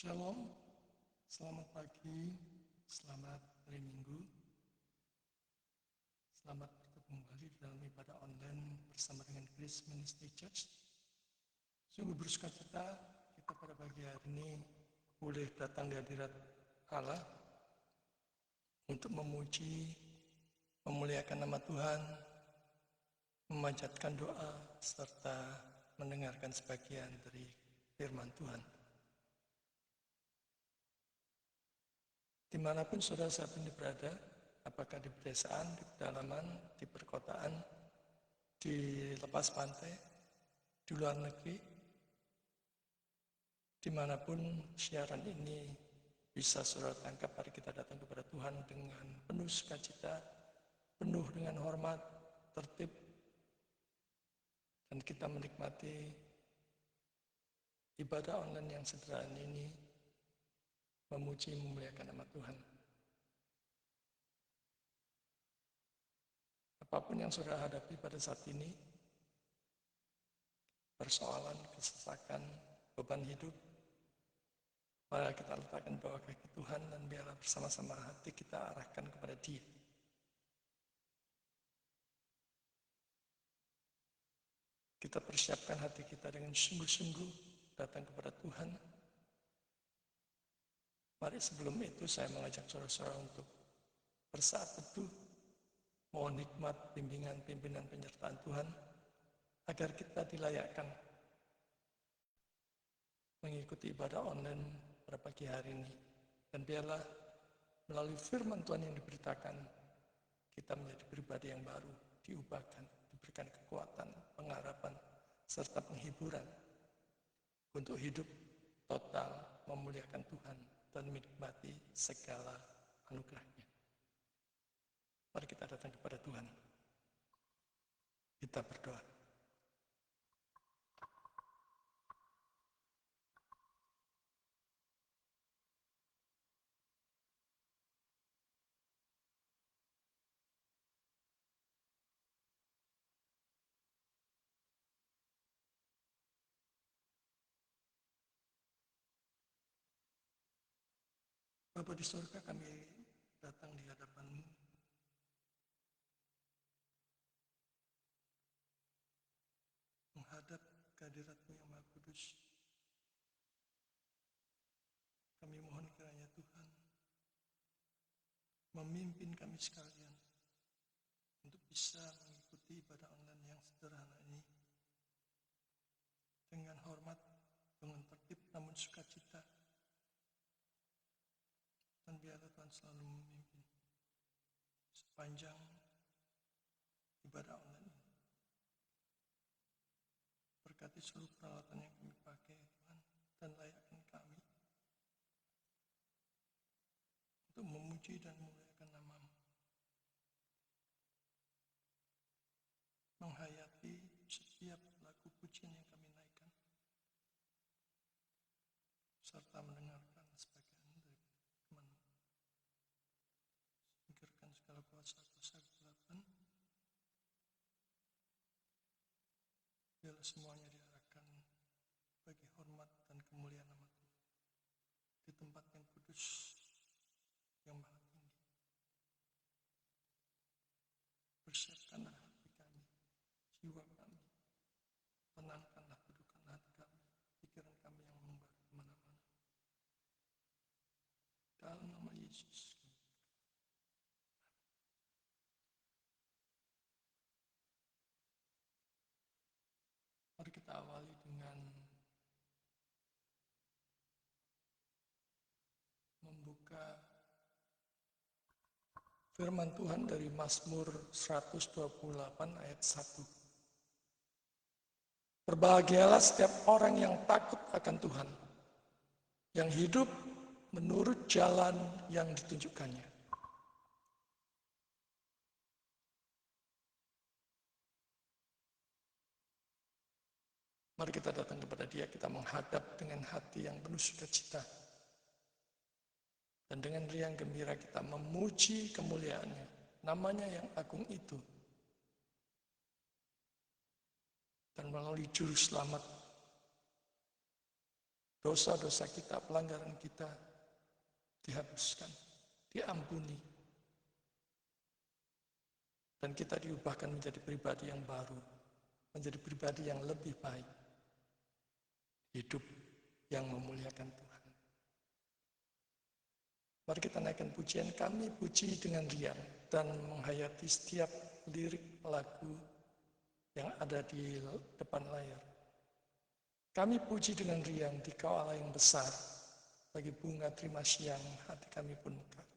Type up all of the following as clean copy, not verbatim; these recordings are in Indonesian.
Shalom, selamat pagi, selamat hari Minggu. Selamat bertemu kembali dalam ibadah online bersama dengan Grace Ministry Church. Sungguh bersukacita kita pada pagi hari ini boleh datang di hadirat Allah untuk memuji, memuliakan nama Tuhan, memanjatkan doa, serta mendengarkan sebagian dari firman Tuhan. Dimanapun saudara saat ini berada, apakah di pedesaan, di pedalaman, di perkotaan, di lepas pantai, di luar negeri, dimanapun siaran ini bisa saudara tangkap, mari kita datang kepada Tuhan dengan penuh sukacita, penuh dengan hormat, tertib, dan kita menikmati ibadah online yang sederhana ini, memuji, memuliakan nama Tuhan. Apapun yang saudara hadapi pada saat ini, persoalan, kesesakan, beban hidup, mari kita letakkan bawah kaki Tuhan dan biarlah bersama-sama hati kita arahkan kepada Dia. Kita persiapkan hati kita dengan sungguh-sungguh datang kepada Tuhan. Mari sebelum itu saya mengajak saudara-saudara untuk bersaat teduh, mohon hikmat, bimbingan, pimpinan, penyertaan Tuhan, agar kita dilayakkan mengikuti ibadah online pada pagi hari ini. Dan biarlah melalui firman Tuhan yang diberitakan, kita menjadi pribadi yang baru, diubahkan, diberikan kekuatan, pengharapan, serta penghiburan untuk hidup total memuliakan Tuhan dan menikmati segala anugerah-Nya. Mari kita datang kepada Tuhan. Kita berdoa. Bapa di surga, kami datang di hadapan-Mu menghadap kehadirat-Mu yang Maha Kudus. Kami mohon kiranya Tuhan memimpin kami sekalian untuk bisa mengikuti ibadah online yang sederhana ini dengan hormat, dengan tertib namun sukacita. Dan biarlah Tuhan selalu memimpin sepanjang ibadah online ini. Berkati seluruh peralatan yang kami pakai, Tuhan, dan layakkan kami untuk memuji dan memuliakan nama-Mu, menghayati setiap lagu pujian yang kami naikkan, serta mendengarkan sebagian dari firman-Mu. Singkirkan segala kuasa kegelapan, biarlah semuanya diarahkan bagi hormat dan kemuliaan nama Tuhan di tempat yang kudus yang maha tinggi. Persiapkanlah hati kami, jiwa kami, tenangkanlah, dudukkanlah hati kami, pikiran kami yang membara kemana-mana. Dalam nama Yesus. Mari kita awali dengan membuka firman Tuhan dari Mazmur 128 ayat 1. Berbahagialah setiap orang yang takut akan Tuhan, yang hidup menurut jalan yang ditunjukkannya. Mari kita datang kepada Dia, kita menghadap dengan hati yang penuh sukacita. Dan dengan riang gembira kita memuji kemuliaan-Nya, nama-Nya yang agung itu. Dan melalui juru selamat dosa-dosa kita, pelanggaran kita dihapuskan, diampuni. Dan kita diubahkan menjadi pribadi yang baru, menjadi pribadi yang lebih baik. Hidup yang memuliakan Tuhan. Mari kita naikkan pujian, kami puji dengan riang dan menghayati setiap lirik lagu yang ada di depan layar. Kami puji dengan riang di Kau Allah yang besar, bagi bunga terima siang hati kami pun mekar.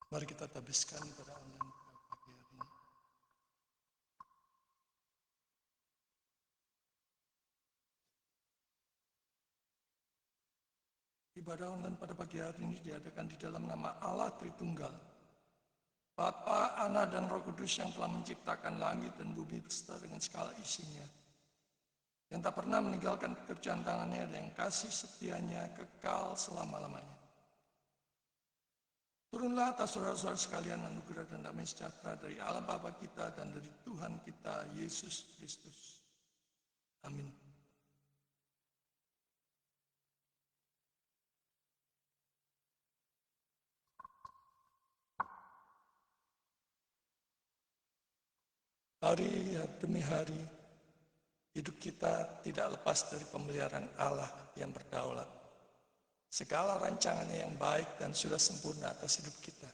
Mari kita tabiskan pada online pagi hari ini. Ibadah online pada pagi hari ini diadakan di dalam nama Allah Tritunggal, Bapa, Anak, dan Roh Kudus yang telah menciptakan langit dan bumi beserta dengan segala isinya, yang tak pernah meninggalkan pekerjaan tangannya dan yang kasih setianya kekal selama-lamanya. Turunlah atas saudara-saudara sekalian anugerah dan damai sejahtera dari Allah Bapa kita dan dari Tuhan kita Yesus Kristus. Amin. Hari demi hari, hidup kita tidak lepas dari pemeliharaan Allah yang berdaulat. Segala rancangannya yang baik dan sudah sempurna atas hidup kita.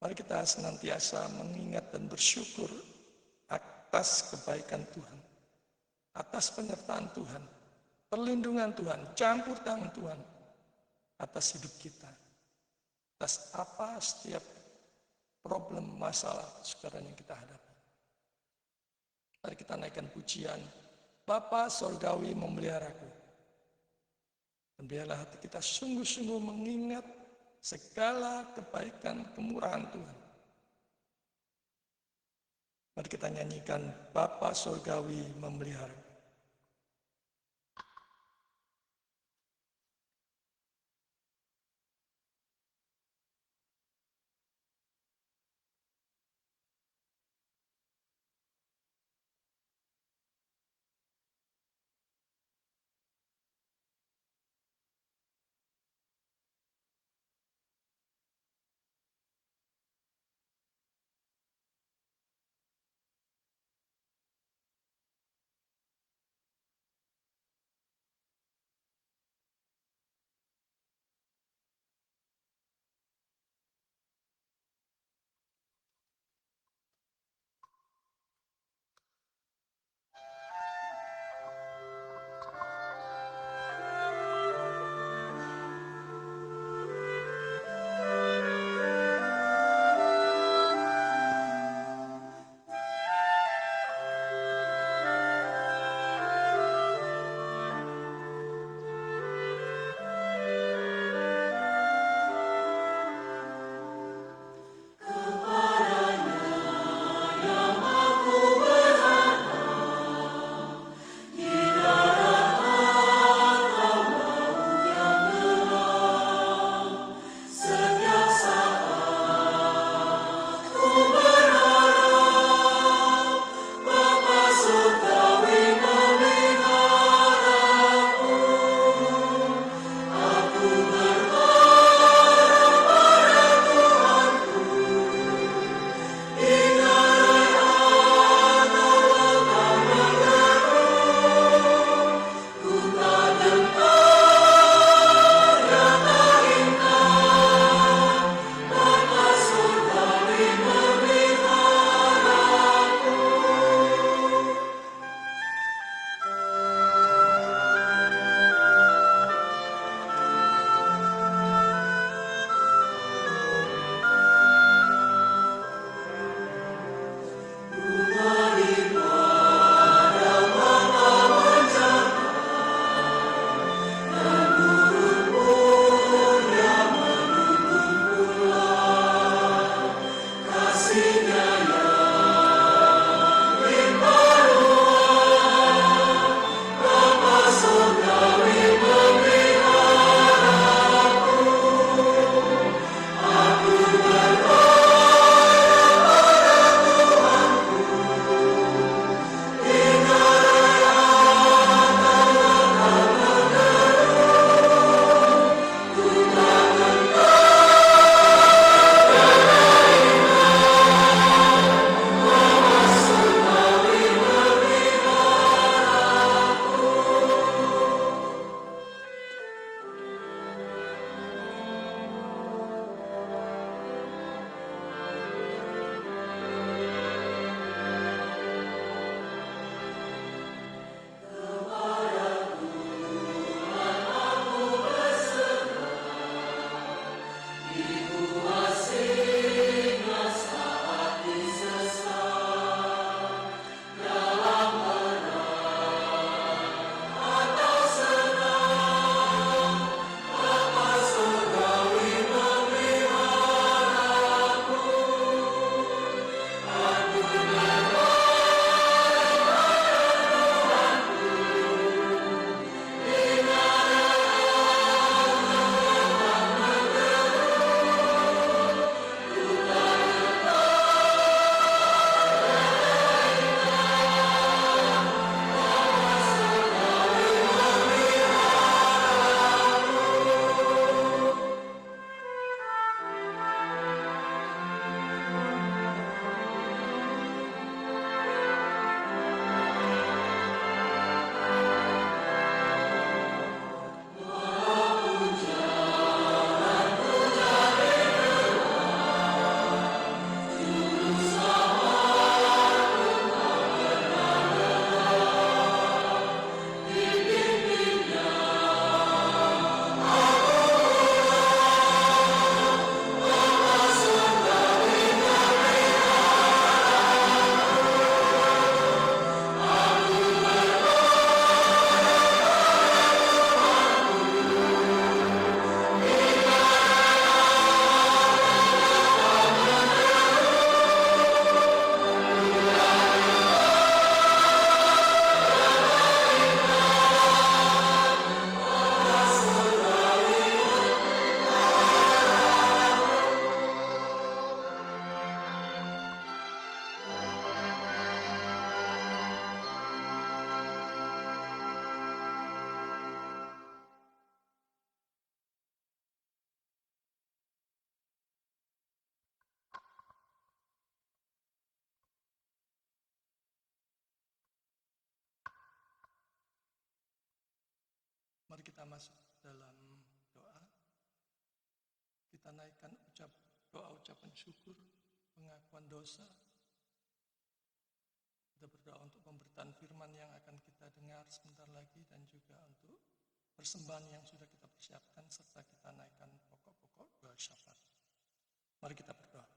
Mari kita senantiasa mengingat dan bersyukur atas kebaikan Tuhan, atas penyertaan Tuhan, perlindungan Tuhan, campur tangan Tuhan atas hidup kita, atas apa setiap problem, masalah, kesukaran yang kita hadapi. Mari kita naikkan pujian, Bapa Sorgawi memeliharaku. Dan biarlah hati kita sungguh-sungguh mengingat segala kebaikan kemurahan Tuhan. Mari kita nyanyikan Bapa Surgawi memelihara. kita masuk dalam doa, kita naikkan doa ucapan syukur, pengakuan dosa. Kita berdoa untuk pemberitaan firman yang akan kita dengar sebentar lagi dan juga untuk persembahan yang sudah kita persiapkan serta kita naikkan pokok-pokok doa syafaat. Mari kita berdoa.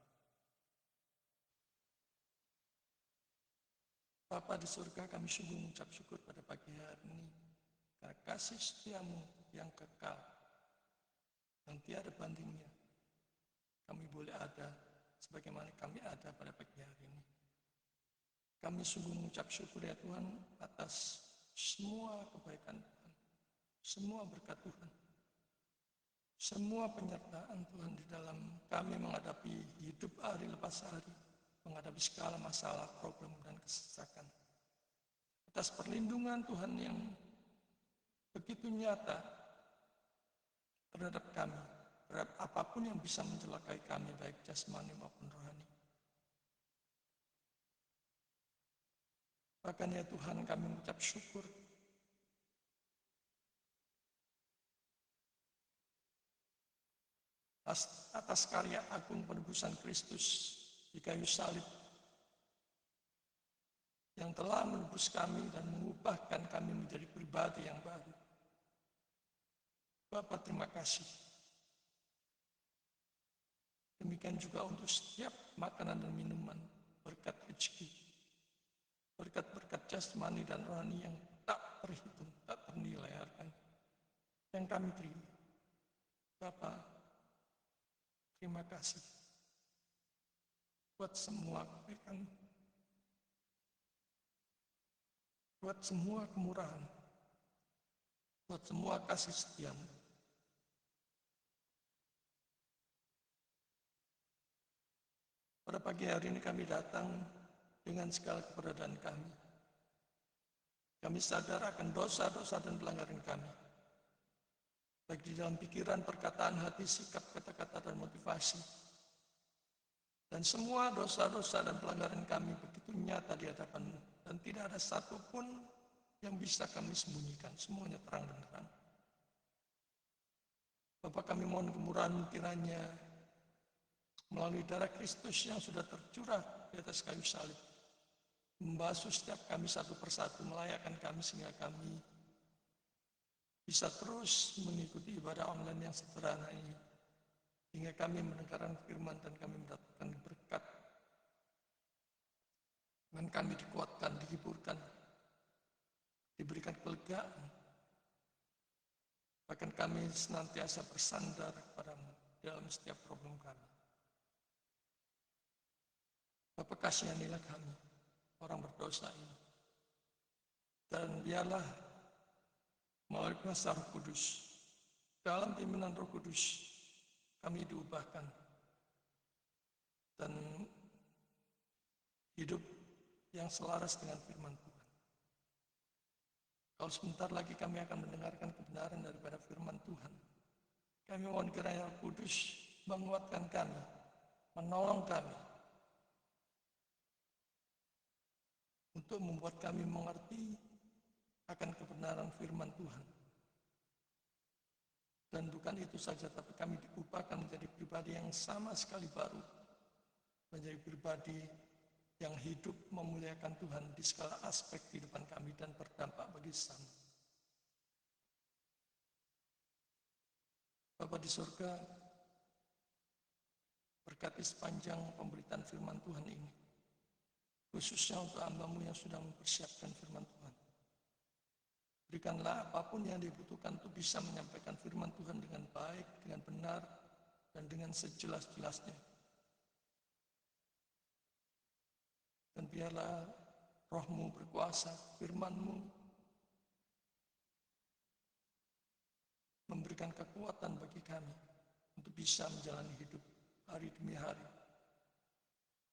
Bapa di surga, kami sungguh mengucap syukur pada pagi hari ini karena kasih setiamu yang kekal, yang tiada bandingnya. Kami boleh ada sebagaimana kami ada pada pagi hari ini. Kami sungguh mengucap syukur ya Tuhan atas semua kebaikan Tuhan, semua berkat Tuhan, semua penyertaan Tuhan di dalam kami menghadapi hidup hari lepas hari, menghadapi segala masalah, problem, dan kesesakan. Atas perlindungan Tuhan yang begitu nyata terhadap kami, terhadap apapun yang bisa mencelakai kami, baik jasmani maupun rohani. Bahkan ya Tuhan, kami mengucap syukur atas karya agung penebusan Kristus di kayu salib yang telah menebus kami dan mengubahkan kami menjadi pribadi yang baru. Bapa, terima kasih. Demikian juga untuk setiap makanan dan minuman, berkat rezeki, berkat-berkat jasmani dan rohani yang tak terhitung, tak ternilai harganya, yang kami terima. Bapa, terima kasih buat semua kebaikan, buat semua kemurahan, buat semua kasih setiamu. Pada pagi hari ini kami datang dengan segala keberadaan kami. Kami sadar akan dosa-dosa dan pelanggaran kami, baik di dalam pikiran, perkataan, hati, sikap, kata-kata, dan motivasi. Dan semua dosa-dosa dan pelanggaran kami begitu nyata di hadapan-Mu, dan tidak ada satupun yang bisa kami sembunyikan, semuanya terang dan terang. Bapa, kami mohon kemurahan-Mu kiranya melalui darah Kristus yang sudah tercurah di atas kayu salib, membasuh setiap kami satu persatu, melayakkan kami sehingga kami bisa terus mengikuti ibadah online yang sederhana ini, hingga kami mendengarkan firman dan kami mendapatkan berkat, dan kami dikuatkan, dihiburkan, diberikan kelegaan, bahkan kami senantiasa bersandar kepada-Mu dalam setiap problem kami. Bapa, kasihanilah kami, orang berdosa ini, dan biarlah melalui kuasa Roh Kudus, dalam pimpinan Roh Kudus, kami diubahkan dan hidup yang selaras dengan firman Tuhan. Kalau sebentar lagi kami akan mendengarkan kebenaran daripada firman Tuhan, kami mohon kiranya Roh Kudus menguatkan kami, menolong kami, untuk membuat kami mengerti akan kebenaran firman Tuhan. Dan bukan itu saja, tapi kami diubahkan menjadi pribadi yang sama sekali baru, menjadi pribadi yang hidup memuliakan Tuhan di segala aspek kehidupan kami dan berdampak bagi sesama. Bapa di surga, berkati sepanjang pemberitaan firman Tuhan ini, khususnya untuk hamba-Mu yang sudah mempersiapkan firman Tuhan. Berikanlah apapun yang dibutuhkan untuk bisa menyampaikan firman Tuhan dengan baik, dengan benar, dan dengan sejelas-jelasnya. Dan biarlah Roh-Mu berkuasa, firman-Mu memberikan kekuatan bagi kami untuk bisa menjalani hidup hari demi hari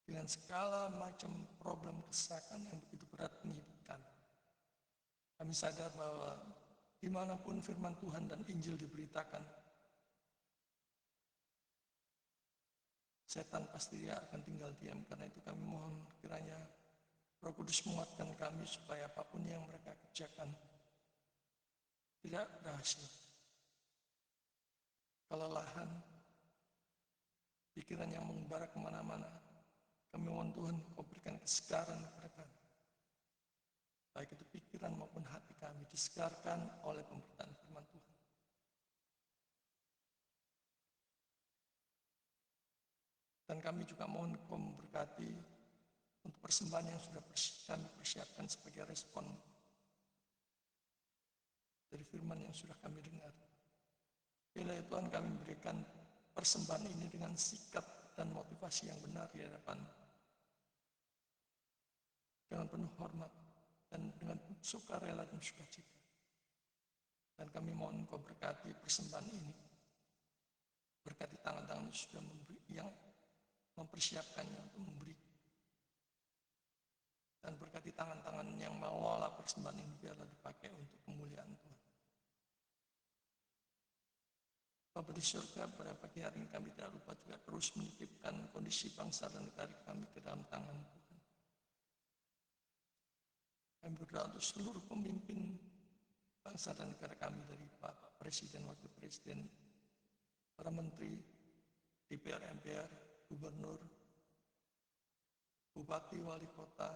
dengan segala macam problem kesesakan yang begitu berat menghidupkan kami. Kami sadar bahwa dimanapun firman Tuhan dan Injil diberitakan, setan pasti akan tinggal diam. Karena itu kami mohon kiranya Roh Kudus menguatkan kami supaya apapun yang mereka kerjakan, tidak berhasil. Kelelahan, pikiran yang mengembara kemana-mana, kami mohon Tuhan Kau berikan kesegaran kepada kami. Baik itu pikiran maupun hati kami disegarkan oleh pemberitaan firman Tuhan. Dan kami juga mohon Kau memberkati untuk persembahan yang sudah kami persiapkan sebagai respon dari firman yang sudah kami dengar. Bila ya Tuhan, kami berikan persembahan ini dengan sikap dan motivasi yang benar di hadapan, dengan penuh hormat dan dengan sukarela dan sukacita. Dan kami mohon Kau berkati persembahan ini, berkati tangan-tangan yang sudah memberi, yang mempersiapkannya untuk memberi, dan berkati tangan-tangan yang mengelola persembahan ini biarlah dipakai untuk kemuliaan Tuhan. Bapa di surga, pada pagi hari ini kami tidak lupa juga terus menitipkan kondisi bangsa dan negara kami ke dalam tangan Tuhan. Kami berdoa untuk seluruh pemimpin bangsa dan negara kami, dari Bapak Presiden, Wakil Presiden, para Menteri, DPR, MPR, Gubernur, Bupati, Wali Kota,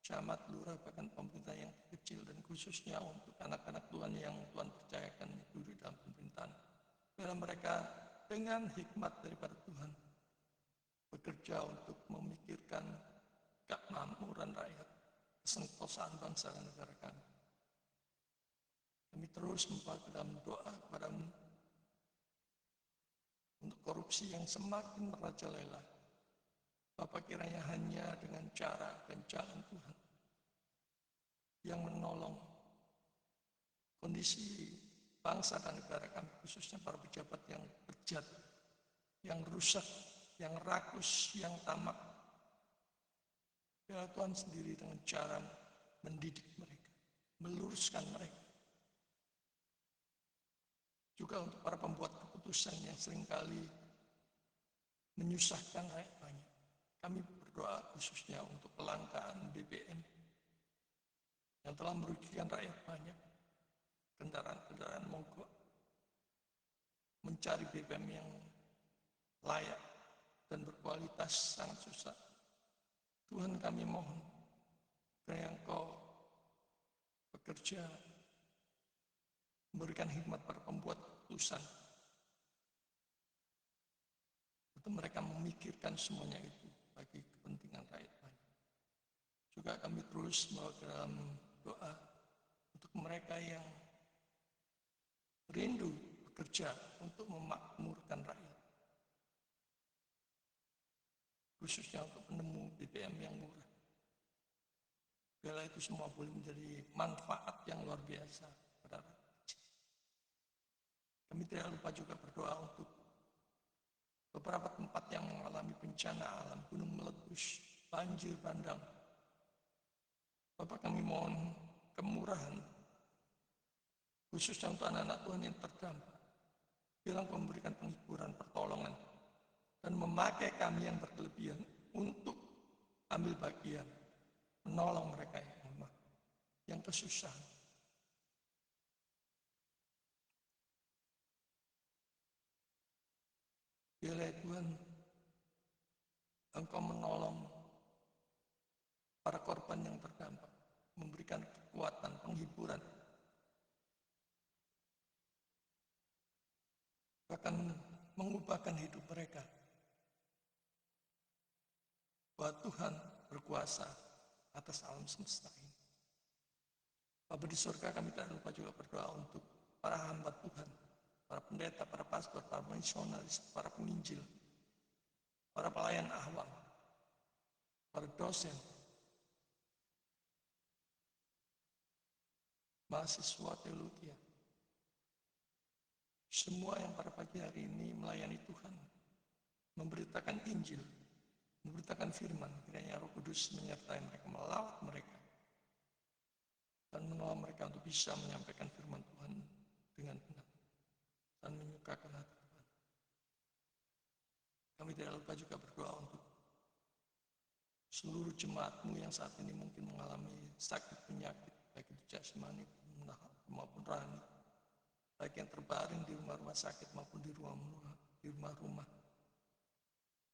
camat, lurah, bahkan pemerintah yang kecil, dan khususnya untuk anak-anak Tuhan yang Tuhan percayakan duduk dalam pemerintahan. Biarlah mereka dengan hikmat daripada Tuhan bekerja untuk memikirkan kemakmuran rakyat, kesentosaan bangsa dan negara kami. Kami terus membawa ke dalam doa kepada-Mu untuk korupsi yang semakin merajalela. Bapa, kiranya hanya dengan cara dan jalan Tuhan yang menolong kondisi bangsa dan negara kami, khususnya para pejabat yang bejat, yang rusak, yang rakus, yang tamak. Biarlah Tuhan sendiri dengan cara mendidik mereka, meluruskan mereka. Juga untuk para pembuat keputusan yang seringkali menyusahkan rakyat banyak. Kami berdoa khususnya untuk kelangkaan BBM yang telah merugikan rakyat banyak. Kendaraan-kendaraan mogok, mencari BBM yang layak dan berkualitas sangat susah. Tuhan, kami mohon kiranya Engkau bekerja, memberikan hikmat para pembuat keputusan untuk mereka memikirkan semuanya itu bagi kepentingan rakyat banyak. Juga kami terus bawa ke dalam doa untuk mereka yang rindu bekerja untuk memakmurkan rakyat, khususnya untuk penemu BBM yang murah. Biarlah itu semua boleh menjadi manfaat yang luar biasa pada rakyat. Kami tidak lupa juga berdoa untuk beberapa tempat yang mengalami bencana alam, gunung meletus, banjir bandang. Bapak, kami mohon kemurahan, khususnya untuk anak-anak Tuhan yang terdampak. Bilang memberikan penghiburan, pertolongan, dan memakai kami yang berkelebihan untuk ambil bagian, menolong mereka yang lemah, yang kesusahan. Biarlah Tuhan, Engkau menolong para korban yang terdampak, memberikan kekuatan, penghiburan, bahkan mengubahkan hidup mereka. Bahwa Tuhan berkuasa atas alam semesta ini. Bapa di surga, kami tak lupa juga berdoa untuk para hamba Tuhan, para pendeta, para pastor, para misionaris, para penginjil, para pelayan awam, para dosen, mahasiswa teologi, semua yang pada pagi hari ini melayani Tuhan, memberitakan Injil, memberitakan firman. Kiranya Roh Kudus menyertai mereka, melawat mereka, dan menolong mereka untuk bisa menyampaikan firman Tuhan dengan benar dan menyukakan hati Tuhan. Kami tidak lupa juga berdoa untuk seluruh jemaat-Mu yang saat ini mungkin mengalami sakit penyakit, baik itu jasmani maupun rohani. baik yang terbaring di rumah-rumah sakit maupun di rumah-rumah.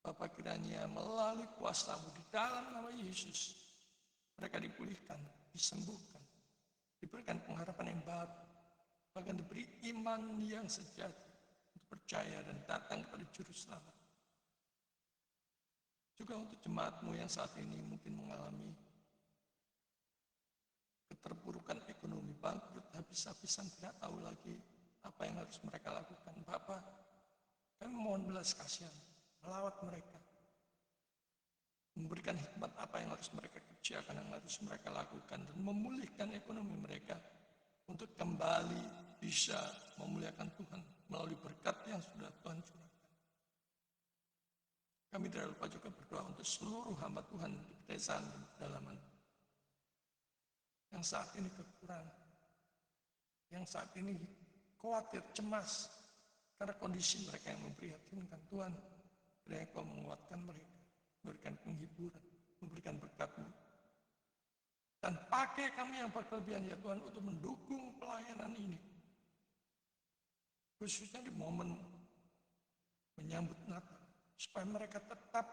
Bapa, kiranya melalui kuasa-Mu di dalam nama Yesus, mereka dipulihkan, disembuhkan, diberikan pengharapan yang baru, bahkan diberi iman yang sejati untuk percaya dan datang kepada Juru Selamat. Juga untuk jemaat-Mu yang saat ini mungkin mengalami keterpurukan ekonomi, bangkrut, habis-habisan, tidak tahu lagi apa yang harus mereka lakukan. Bapa, kami mohon belas kasihan, melawat mereka, memberikan hikmat apa yang harus mereka kerjakan, yang harus mereka lakukan, dan memulihkan ekonomi mereka untuk kembali bisa memuliakan Tuhan melalui berkat yang sudah Tuhan curahkan. Kami tidak lupa juga berdoa untuk seluruh hamba Tuhan di pedesaan dan pedalaman yang saat ini kekurangan, yang saat ini khawatir, cemas karena kondisi mereka yang memprihatinkan. Tuhan, kiranya Kau menguatkan mereka, memberikan penghiburan, memberikan berkat-Mu, dan pakai kami yang berkelebihan ya Tuhan untuk mendukung pelayanan ini, khususnya di momen menyambut Natal, supaya mereka tetap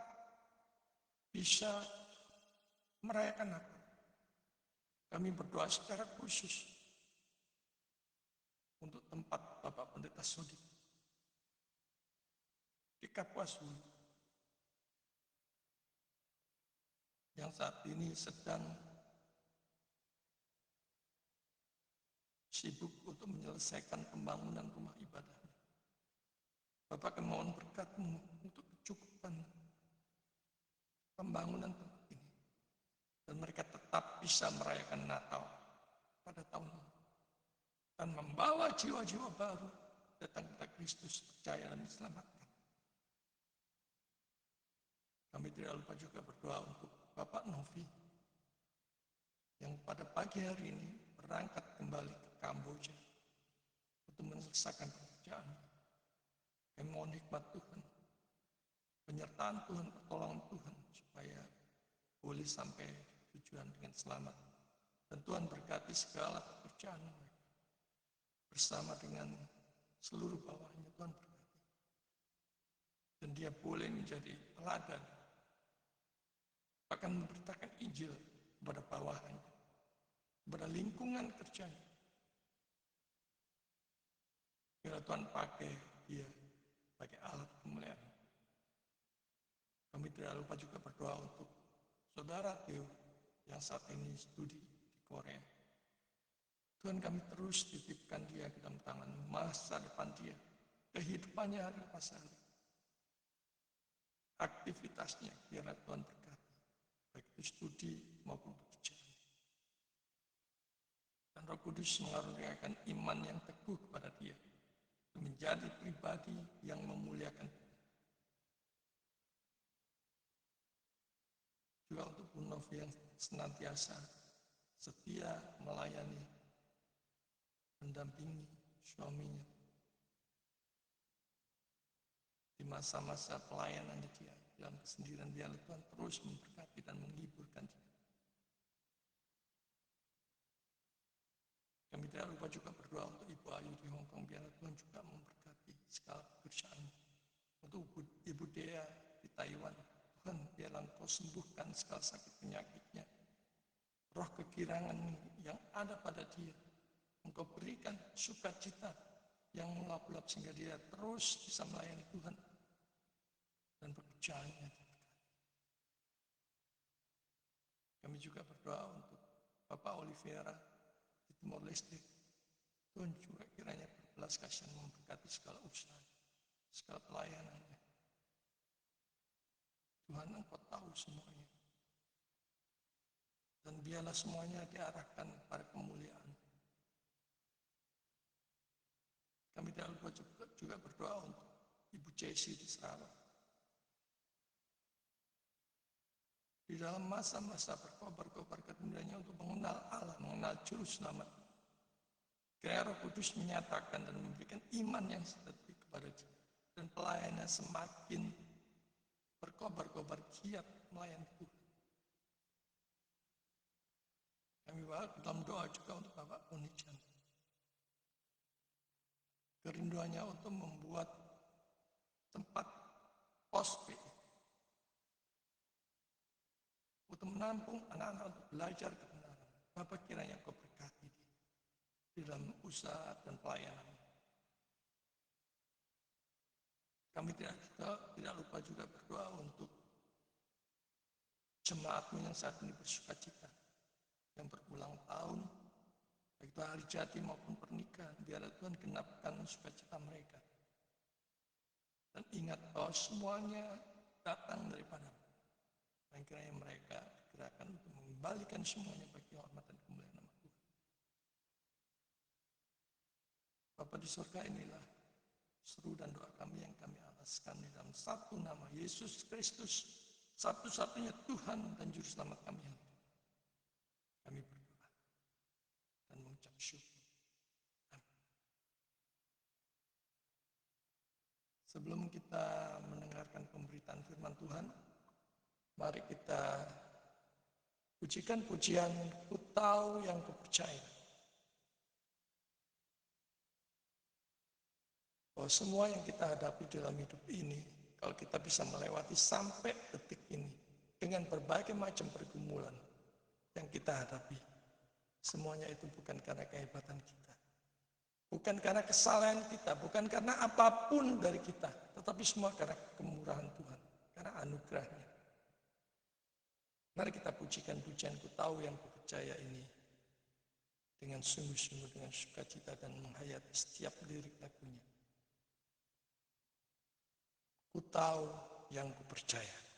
bisa merayakan Natal. Kami berdoa secara khusus untuk tempat Bapak Pendeta Sudi di Kapuas Hulu, yang saat ini sedang sibuk untuk menyelesaikan pembangunan rumah ibadah. Bapak, kami mohon berkat-Mu untuk kecukupan pembangunan tempat ini, dan mereka tetap bisa merayakan Natal pada tahun ini, dan membawa jiwa-jiwa baru datang kepada Kristus, percaya dan diselamatkan. Kami tidak lupa juga berdoa untuk Bapak Novi, yang pada pagi hari ini berangkat kembali ke Kamboja untuk menyelesaikan pekerjaan. Kami mohon hikmat Tuhan, penyertaan Tuhan, pertolongan Tuhan, supaya boleh sampai tujuan dengan selamat. Dan Tuhan berkati segala pekerjaan mereka, bersama dengan seluruh bawahnya. Tuhan berkati, dan dia boleh menjadi teladan, bahkan memberitakan Injil kepada bawahannya, kepada lingkungan kerjanya. Bila Tuhan pakai dia sebagai alat kemuliaan. Kami tidak lupa juga berdoa untuk Saudara Theo yang saat ini studi di Korea. Tuhan, kami terus titipkan dia ke dalam tangan, masa depan dia, kehidupannya hari lepas hari, aktivitasnya, biarlah Tuhan berkati, baik itu studi maupun pekerjaan. Dan Roh Kudus mengaruniakan iman yang teguh kepada dia, menjadi pribadi yang memuliakan Tuhan. Juga untuk Bu Novi yang senantiasa setia melayani, mendampingi suaminya di masa-masa pelayanan dia dalam kesendirian. Biarlah Tuhan terus memberkati dan menghiburkan dia. Kami tidak lupa juga berdoa untuk Ibu Ayu di Hong Kong. Biarlah Tuhan juga memberkati segala pekerjaan. Untuk Ibu Dea di Taiwan, Tuhan, biarlah Engkau sembuhkan segala sakit penyakitnya. Roh kegirangan yang ada pada dia, Engkau berikan sukacita yang melap-lap sehingga dia terus bisa melayani Tuhan dan pekerjaannya. Kami juga berdoa untuk Bapak Oliveira di Timor Leste. Tuhan juga kiranya berbelas kasihan memberkati segala usaha, segala pelayanannya. Tuhan, Engkau tahu semuanya. Dan biarlah semuanya diarahkan pada kemuliaan. Kami tidak lupa juga berdoa untuk Ibu Jessie di Sarawak. Di dalam masa-masa berkobar-kobar kemuliaannya untuk mengenal Allah, mengenal Juru Selamat, kiranya Roh Kudus menyatakan dan memberikan iman yang sejati kepada dia, dan pelayanannya semakin berkobar-kobar giat melayani Tuhan. Kami dalam doa juga untuk Bapak Punijan. kerinduannya untuk membuat tempat pos PI untuk menampung anak-anak untuk belajar kebenaran. Bapak kiranya Engkau berkati di dalam usaha dan pelayanan. Kami tidak lupa juga berdoa untuk jemaatmu yang saat ini bersuka cita, yang berulang tahun, baik itu hari jadi maupun pernikahan. Biarlah Tuhan genapkan sukacita mereka. Dan ingat bahwa semuanya datang daripada dan kiranya mereka digerakkan untuk mengembalikan semuanya bagi hormat dan kemuliaan nama Tuhan. Bapa di surga, inilah seru dan doa kami yang kami alaskan di dalam satu nama, Yesus Kristus, satu-satunya Tuhan dan Juru Selamat kami. Kami berdoa dan mengucap syukur. Amin. Sebelum kita mendengarkan pemberitaan firman Tuhan, mari kita pujikan pujian Ku Tahu Yang Kupercaya. Bahwa semua yang kita hadapi dalam hidup ini, kalau kita bisa melewati sampai detik ini, dengan berbagai macam pergumulan yang kita hadapi, semuanya itu bukan karena kehebatan kita, bukan karena kesalahan kita, bukan karena apapun dari kita, tetapi semua karena kemurahan Tuhan, karena anugerahnya. Mari kita pujikan pujian Ku Tahu Yang Kupercaya ini dengan sungguh-sungguh, dengan sukacita dan menghayati setiap lirik lagunya. Ku tahu yang kupercaya.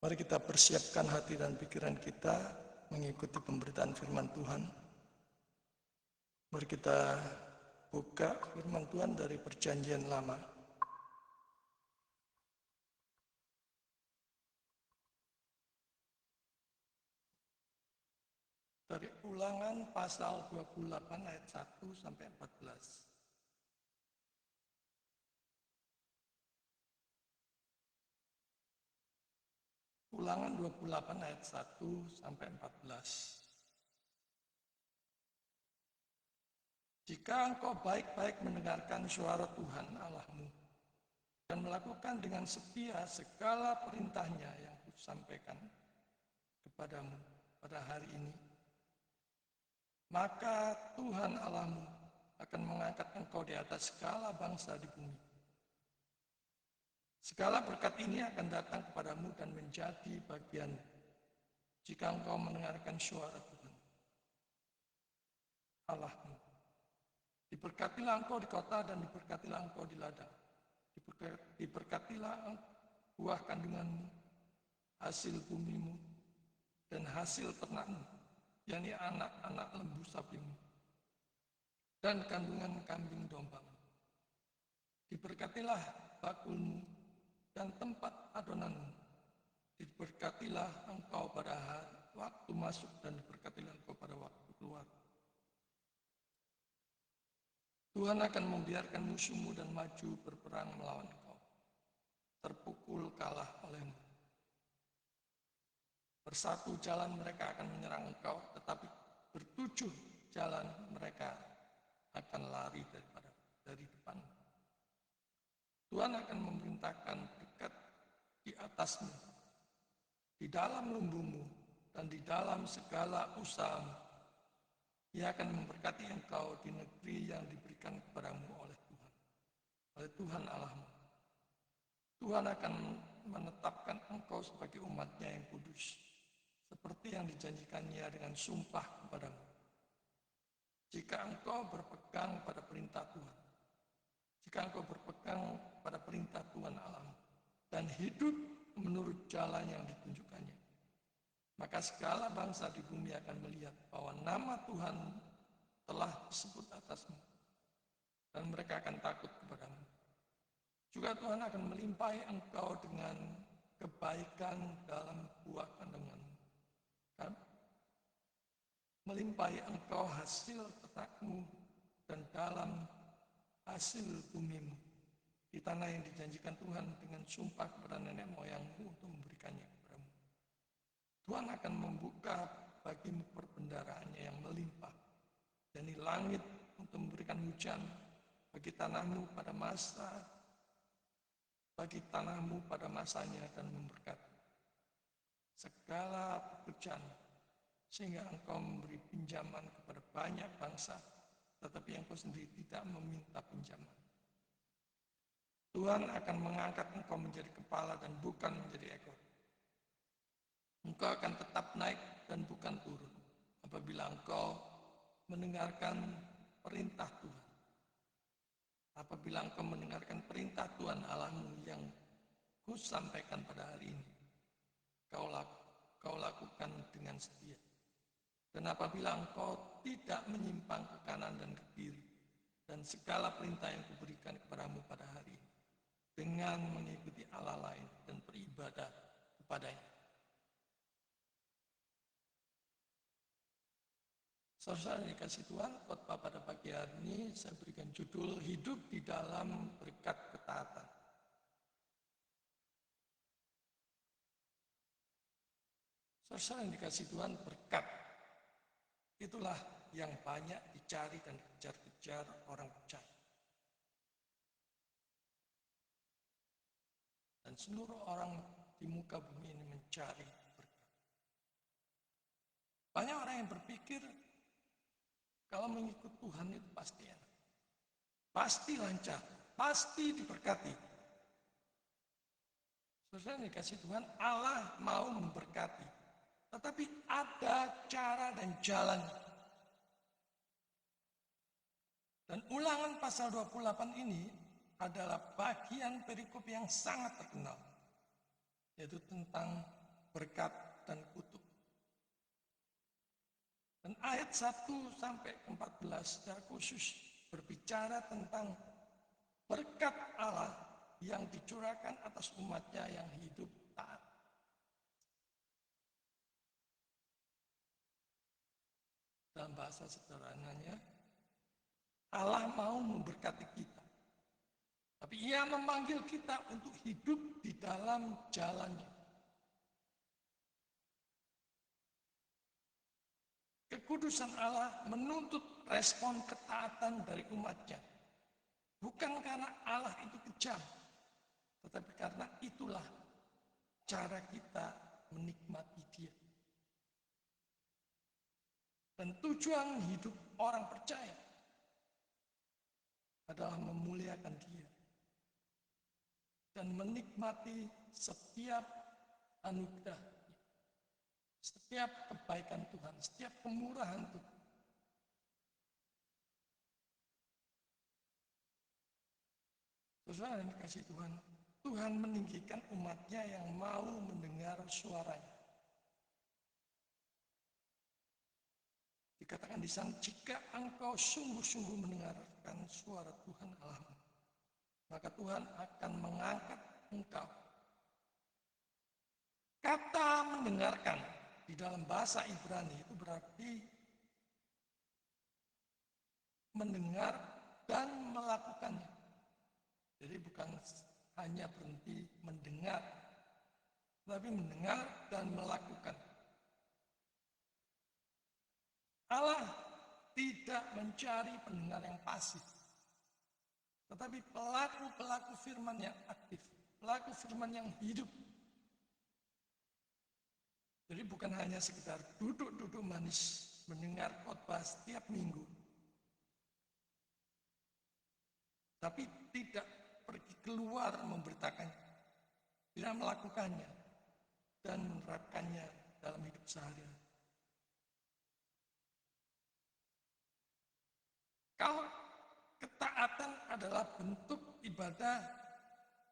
Mari kita persiapkan hati dan pikiran kita mengikuti pemberitaan firman Tuhan. Mari kita buka firman Tuhan dari Perjanjian Lama. Dari Ulangan pasal 28 ayat 1 sampai 14. Ulangan 28 ayat 1 sampai 14. Jika engkau baik-baik mendengarkan suara Tuhan Allahmu dan melakukan dengan setia segala perintahnya yang kusampaikan kepadamu pada hari ini, maka Tuhan Allahmu akan mengangkat engkau di atas segala bangsa di bumi. Segala berkat ini akan datang kepadamu dan menjadi bagianmu jika engkau mendengarkan suara Tuhan Allahmu. Diberkatilah engkau di kota dan diberkatilah engkau di ladang. Diberkatilah buah kandunganmu, hasil bumimu, dan hasil ternakmu, yakni anak-anak lembu sapimu, dan kandungan kambing dombamu. Diberkatilah bakulmu dan tempat adonanmu. Diberkatilah engkau pada waktu masuk dan diberkatilah engkau pada waktu keluar. Tuhan akan membiarkan musuhmu dan maju berperang melawan engkau, terpukul kalah olehmu. Bersatu jalan mereka akan menyerang engkau, tetapi bertujuh jalan mereka akan lari dari depan. Tuhan akan memerintahkan berkat di atasmu, di dalam lumbumu, dan di dalam segala usahamu. Ia akan memberkati engkau di negeri yang diberikan kepadamu oleh Tuhan Allahmu. Tuhan akan menetapkan engkau sebagai umat-Nya yang kudus, seperti yang dijanjikannya dengan sumpah kepadamu. Jika engkau berpegang pada perintah Tuhan, jika engkau berpegang pada perintah Tuhan Allahmu, dan hidup menurut jalan yang ditunjukkannya, maka segala bangsa di bumi akan melihat bahwa nama Tuhan telah disebut atasmu, dan mereka akan takut kepadamu. Juga Tuhan akan melimpahi engkau dengan kebaikan dalam buah kandunganmu, kan? Melimpahi engkau hasil ternakmu dan dalam hasil bumimu di tanah yang dijanjikan Tuhan dengan sumpah kepada nenek moyangmu untuk memberikannya kepadamu. Tuhan akan membuka bagimu perbendaharaannya yang melimpah, dan di langit untuk memberikan hujan bagi tanahmu pada masanya dan memberkati segala pekerjaan, sehingga engkau memberi pinjaman kepada banyak bangsa, tetapi engkau sendiri tidak meminta pinjaman. Tuhan akan mengangkat engkau menjadi kepala dan bukan menjadi ekor. Engkau akan tetap naik dan bukan turun apabila engkau mendengarkan perintah Tuhan. Apabila engkau mendengarkan perintah Tuhan Allahmu yang kusampaikan pada hari ini, kau lakukan dengan setia. Dan apabila engkau tidak menyimpang ke kanan dan ke kiri, dan segala perintah yang kuberikan kepadamu pada hari ini, dengan mengikuti Allah lain dan beribadah kepadanya. Saudara yang dikasih Tuhan, khotbah pada pagi hari ini saya berikan judul Hidup di dalam Berkat Ketaatan. Saudara yang dikasih Tuhan, berkat itulah yang banyak dicari dan dikejar-kejar orang percaya. Dan seluruh orang di muka bumi ini mencari berkat. Banyak orang yang berpikir kalau mengikut Tuhan itu pasti enak, pasti lancar, pasti diberkati. Saudara yang dikasih Tuhan, Allah mau memberkati, tetapi ada cara dan jalan. Dan Ulangan pasal 28 ini adalah bagian perikop yang sangat terkenal, yaitu tentang berkat dan kutuk. Dan ayat 1 sampai 14 secara khusus berbicara tentang berkat Allah yang dicurahkan atas umatnya yang hidup taat. Dalam bahasa sederhananya, Allah mau memberkati kita. Tapi Ia memanggil kita untuk hidup di dalam jalannya. Kekudusan Allah menuntut respon ketaatan dari umatnya. Bukan karena Allah itu kejam, tetapi karena itulah cara kita menikmati Dia. Dan tujuan hidup orang percaya adalah memuliakan Dia dan menikmati setiap anugerah, setiap kebaikan Tuhan, setiap kemurahan Tuhan. Saudara yang dikasihi Tuhan, Tuhan meninggikan umatnya yang mau mendengar suaranya. Dikatakan di sana, jika engkau sungguh-sungguh mendengarkan suara Tuhan Allahmu, maka Tuhan akan mengangkat engkau. Kata mendengarkan di dalam bahasa Ibrani itu berarti mendengar dan melakukannya. Jadi bukan hanya berhenti mendengar, tapi mendengar dan melakukan. Allah tidak mencari pendengar yang pasif, tetapi pelaku-pelaku firman yang aktif, pelaku firman yang hidup. Jadi bukan hanya sekedar duduk-duduk manis mendengar khotbah setiap minggu, tapi tidak pergi keluar memberitakannya, tidak melakukannya dan menerapkannya dalam hidup sehari-hari. Kalau ketaatan adalah bentuk ibadah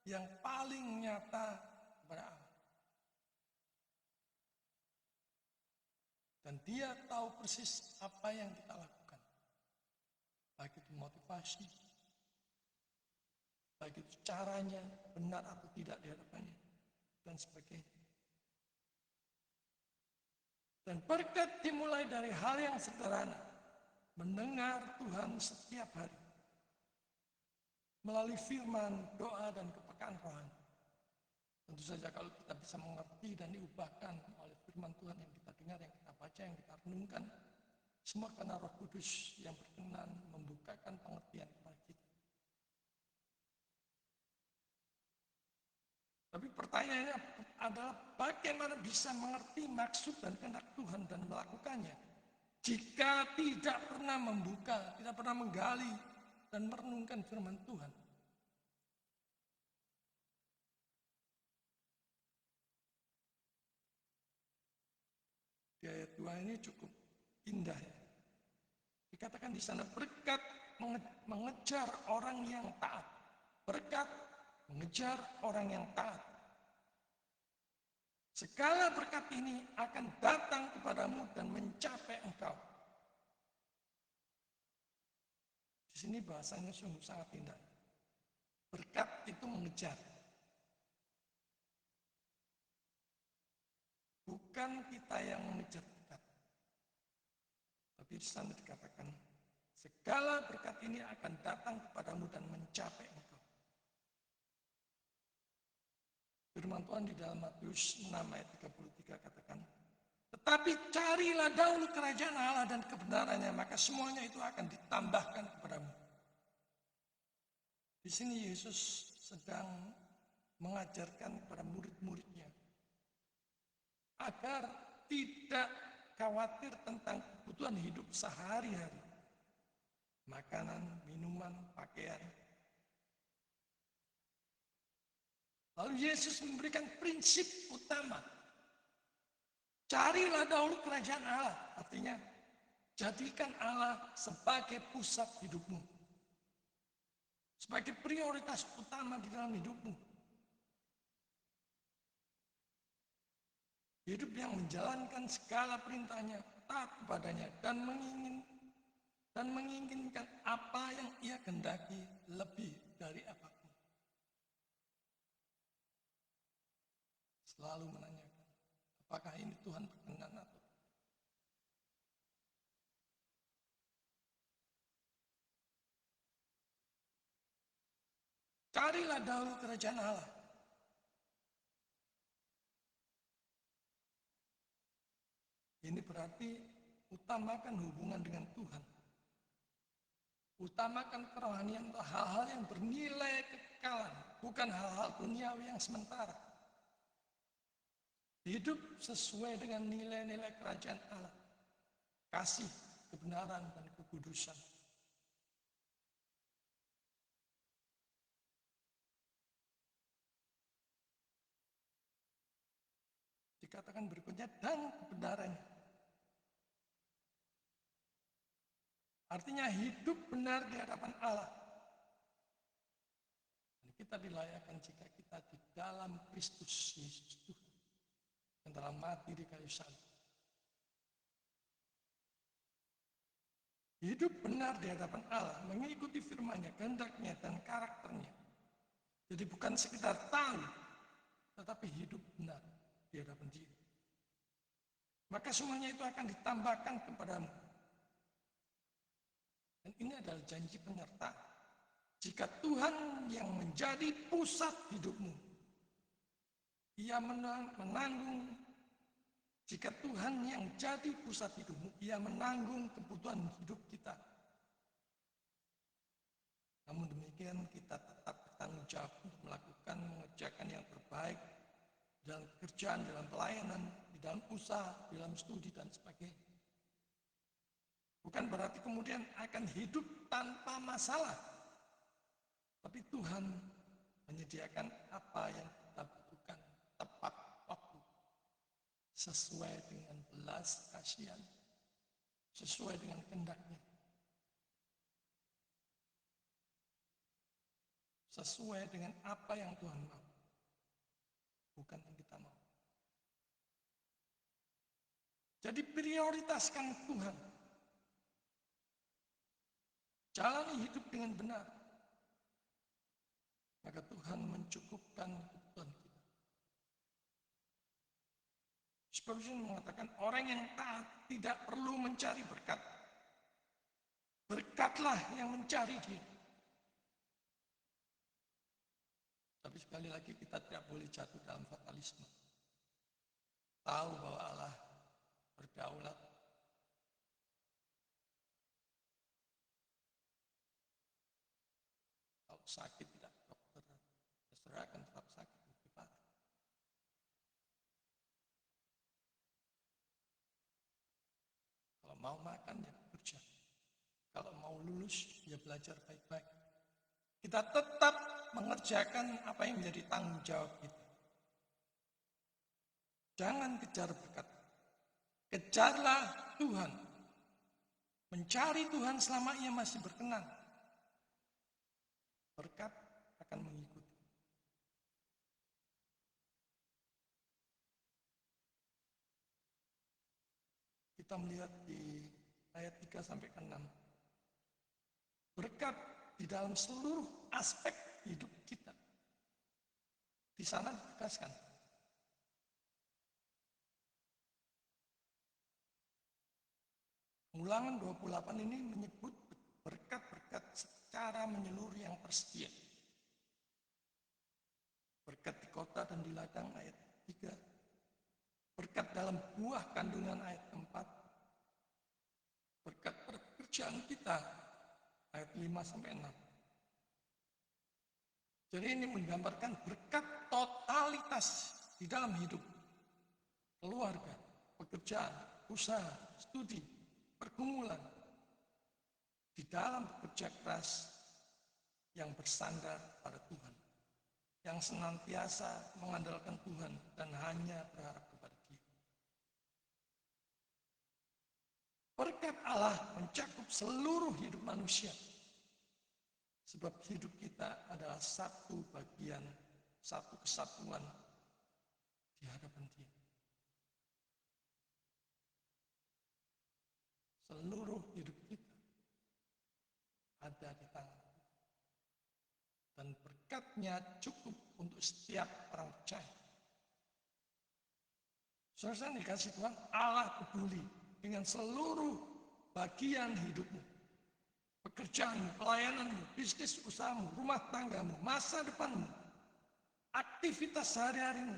yang paling nyata kepada Allah. Dan Dia tahu persis apa yang kita lakukan. Baik itu motivasi, baik itu caranya, benar atau tidak di hadapannya, dan sebagainya. Dan berkat dimulai dari hal yang sederhana, mendengar Tuhan setiap hari, melalui firman, doa, dan kepekaan rohani. Tentu saja kalau kita bisa mengerti dan diubahkan oleh firman Tuhan yang kita dengar, yang kita baca, yang kita renungkan, semua karena Roh Kudus yang berkenan membukakan pengertian kepada kita. Tapi pertanyaannya adalah bagaimana bisa mengerti maksud dan kehendak Tuhan dan melakukannya jika tidak pernah membuka, tidak pernah menggali dan merenungkan firman Tuhan. Di ayat 2 ini cukup indah ya. Dikatakan di sana berkat mengejar orang yang taat. Berkat mengejar orang yang taat. Segala berkat ini akan datang kepadamu dan mencapai engkau. Di sini bahasanya sungguh sangat indah. Berkat itu mengejar. Bukan kita yang mengejar berkat. Tapi di sana dikatakan, segala berkat ini akan datang kepadamu dan mencapai engkau. Firman Tuhan di dalam Matius 6 ayat 33 katakan, tetapi carilah dahulu kerajaan Allah dan kebenarannya, maka semuanya itu akan ditambahkan kepadamu. Di sini Yesus sedang mengajarkan kepada murid-muridnya agar tidak khawatir tentang kebutuhan hidup sehari-hari. Makanan, minuman, pakaian. Lalu Yesus memberikan prinsip utama. Carilah dahulu kerajaan Allah. Artinya, jadikan Allah sebagai pusat hidupmu. Sebagai prioritas utama di dalam hidupmu. Hidup yang menjalankan segala perintahnya, taat kepadanya, dan menginginkan apa yang ia kehendaki lebih dari apapun. Selalu menanyakan, apakah ini Tuhan berkenan atau tidak. Carilah dahulu kerajaan Allah. Ini berarti utamakan hubungan dengan Tuhan. Utamakan kerohanian atau hal-hal yang bernilai kekekalan, bukan hal-hal duniawi yang sementara. Hidup sesuai dengan nilai-nilai kerajaan Allah. Kasih, kebenaran, dan kekudusan. Dikatakan berikutnya, dan kebenarannya. Artinya hidup benar di hadapan Allah. Dan kita dilayakkan jika kita di dalam Kristus Yesus Tuhan. Yang telah mati di kayu salib. Hidup benar di hadapan Allah, mengikuti firman-Nya, kehendak-Nya, dan karakternya. Jadi bukan sekedar tahu, tetapi hidup benar di hadapan Dia. Maka semuanya itu akan ditambahkan kepadamu. Dan ini adalah janji penyertaan. Jika Tuhan yang menjadi pusat hidupmu, Ia menanggung. Jika Tuhan yang jadi pusat hidupmu, Ia menanggung kebutuhan hidup kita. Namun demikian kita tetap bertanggung jawab untuk mengerjakan yang terbaik dalam pekerjaan, dalam pelayanan, di dalam usaha, di dalam studi, dan sebagainya. Bukan berarti kemudian akan hidup tanpa masalah. Tapi Tuhan menyediakan apa yang kita butuhkan tepat waktu. Sesuai dengan belas kasihan. Sesuai dengan kehendak-Nya. Sesuai dengan apa yang Tuhan mau. Bukan yang kita mau. Jadi prioritaskan Tuhan. Jalani hidup dengan benar. Maka Tuhan mencukupkan kebutuhan kita. Spurgeon mengatakan orang yang taat tidak perlu mencari berkat. Berkatlah yang mencari Dia. Tapi sekali lagi kita tidak boleh jatuh dalam fatalisme. Tahu bahwa Allah berdaulat. Kalau sakit tidak dokter, terserah akan tetap sakit. Kalau mau makan ya bekerja. Kalau mau lulus ya belajar baik-baik. Kita tetap mengerjakan apa yang menjadi tanggung jawab kita. Jangan kejar berkat. Kejarlah Tuhan. Mencari Tuhan selama Ia masih berkenan. Berkat akan mengikuti. Kita melihat di ayat 3 sampai 6. Berkat di dalam seluruh aspek hidup kita. Di sana ditegaskan. Ulangan 28 ini menyebut berkat-berkat secara menyeluruh yang tersedia. Berkat di kota dan di ladang ayat 3. Berkat dalam buah kandungan ayat 4. Berkat pekerjaan kita ayat 5 sampai 6. Jadi ini menggambarkan berkat totalitas di dalam hidup. Keluarga, pekerjaan, usaha, studi, pergumulan. Di dalam bekerja keras yang bersandar pada Tuhan. Yang senantiasa mengandalkan Tuhan dan hanya berharap kepada Dia. Berkat Allah mencakup seluruh hidup manusia. Sebab hidup kita adalah satu bagian, satu kesatuan di hadapan Dia. seluruh hidup kita ada di tangan. Dan berkatnya cukup untuk setiap orang percaya. Saudara dikasih Tuhan, Allah peduli dengan seluruh bagian hidupmu. Pekerjaanmu, pelayananmu, bisnis usahamu, rumah tanggamu, masa depanmu, aktivitas sehari-harimu.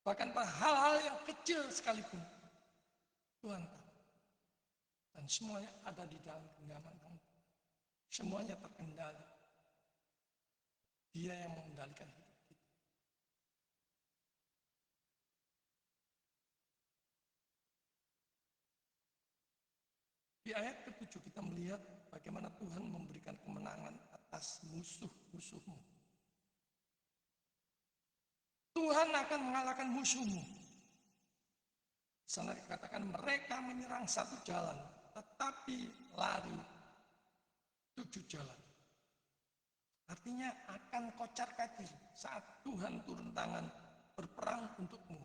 Bahkan pada hal-hal yang kecil sekalipun, Tuhan tahu. Dan semuanya ada di dalam genggaman kamu. Semuanya terkendali. Dia yang mengendalikan hidup kita. Di ayat ke-7 kita melihat bagaimana Tuhan memberikan kemenangan atas musuh-musuhmu. Tuhan akan mengalahkan musuhmu. Sana dikatakan mereka menyerang satu jalan, tetapi lari 7 jalan. Artinya akan kocar-kacir saat Tuhan turun tangan berperang untukmu.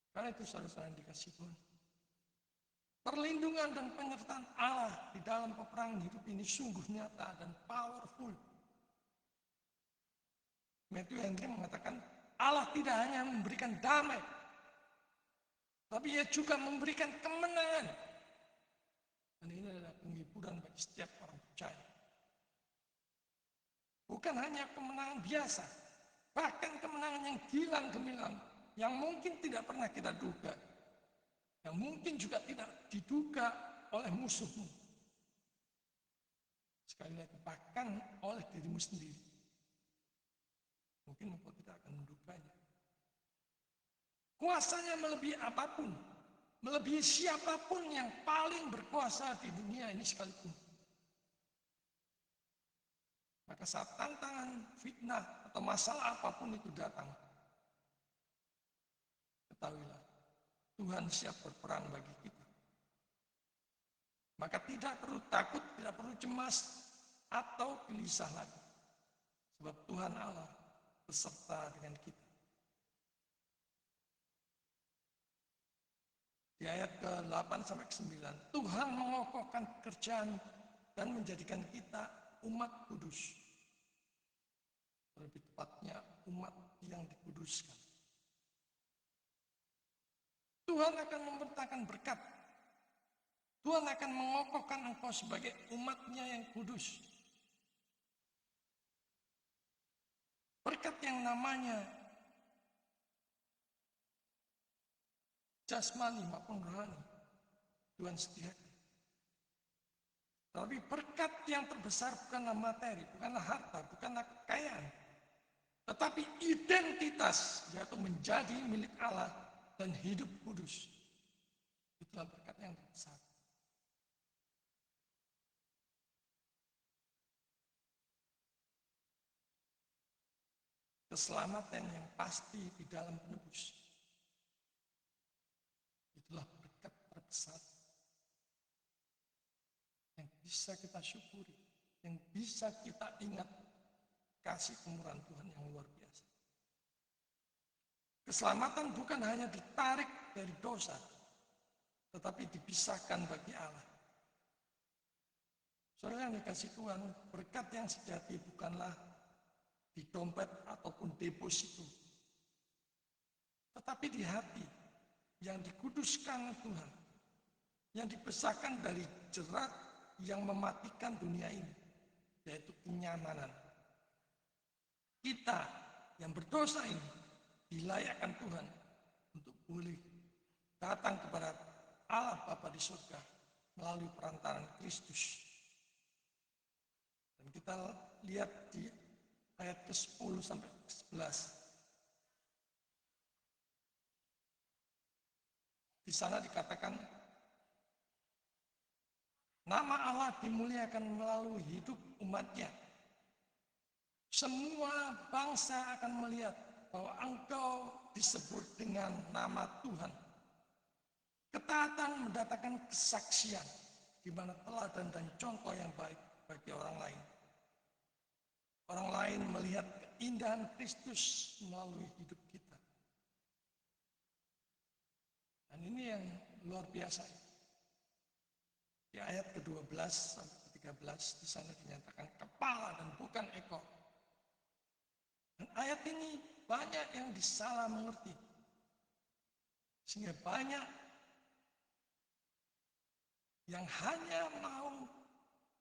Karena itu saudara-saudara yang dikasih Tuhan. Perlindungan dan penyertaan Allah di dalam peperangan hidup ini sungguh nyata dan powerful. Matthew Henry mengatakan Allah tidak hanya memberikan damai, tapi Ia juga memberikan kemenangan. Dan ini adalah penghiburan bagi setiap orang percaya. Bukan hanya kemenangan biasa, bahkan kemenangan yang gilang gemilang, yang mungkin tidak pernah kita duga, yang mungkin juga tidak diduga oleh musuhmu. Sekali lagi, bahkan oleh dirimu sendiri. Mungkin engkau tidak akan menduganya. Kuasanya melebihi apapun, melebihi siapapun yang paling berkuasa di dunia ini sekalipun. Maka saat tantangan, fitnah, atau masalah apapun itu datang, ketahuilah, Tuhan siap berperang bagi kita. Maka tidak perlu takut, tidak perlu cemas, atau gelisah lagi. Sebab Tuhan Allah beserta dengan kita. Di ayat ke-8-9, Tuhan mengokohkan pekerjaan dan menjadikan kita umat kudus. Lebih tepatnya umat yang dikuduskan. Tuhan akan membentangkan berkat. Tuhan akan mengokohkan engkau sebagai umatnya yang kudus. Berkat yang namanya jasmani maupun rohani, Tuhan sediakan. Tapi berkat yang terbesar bukanlah materi, bukanlah harta, bukanlah kekayaan. Tetapi identitas, yaitu menjadi milik Allah dan hidup kudus. Itulah berkat yang terbesar. Keselamatan yang pasti di dalam penebus. Itulah berkat terbesar yang bisa kita syukuri, yang bisa kita ingat kasih kemurahan Tuhan yang luar biasa. Keselamatan bukan hanya ditarik dari dosa, tetapi dipisahkan bagi Allah. Saudara yang dikasih Tuhan, berkat yang sejati bukanlah di dompet ataupun deposito, tetapi di hati yang dikuduskan Tuhan, yang dibesarkan dari jerat yang mematikan dunia ini, yaitu kenyamanan. Kita yang berdosa ini dilayakkan Tuhan untuk boleh datang kepada Allah Bapa di surga melalui perantaran Kristus. Dan kita lihat di ayat ke-10 sampai ke-11. Di sana dikatakan, nama Allah dimuliakan melalui hidup umatnya. Semua bangsa akan melihat bahwa engkau disebut dengan nama Tuhan. Ketaatan mendatangkan kesaksian, di mana teladan dan contoh yang baik bagi orang lain. Orang lain melihat keindahan Kristus melalui hidup kita. Dan ini yang luar biasa. ayat ke-12 sampai ke-13 di sana dinyatakan kepala dan bukan ekor. Dan ayat ini banyak yang disalah mengerti. Sehingga banyak yang hanya mau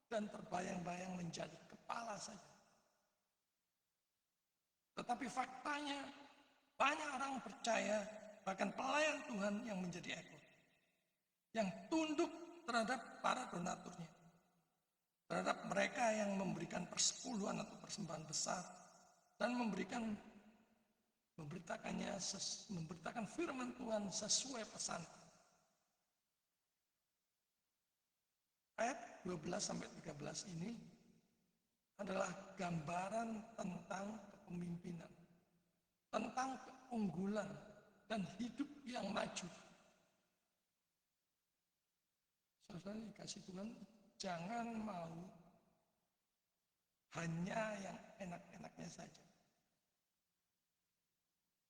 dan terbayang-bayang menjadi kepala saja. Tetapi faktanya banyak orang percaya, bahkan pelayan Tuhan yang menjadi ekor. Yang tunduk terhadap para donaturnya. Terhadap mereka yang memberikan persepuluhan atau persembahan besar. Dan memberitakan firman Tuhan sesuai pesan. Ayat 12 sampai 13 ini adalah gambaran tentang kepemimpinan, tentang keunggulan dan hidup yang maju. Saudara dikasih Tuhan, jangan mau hanya yang enak-enaknya saja.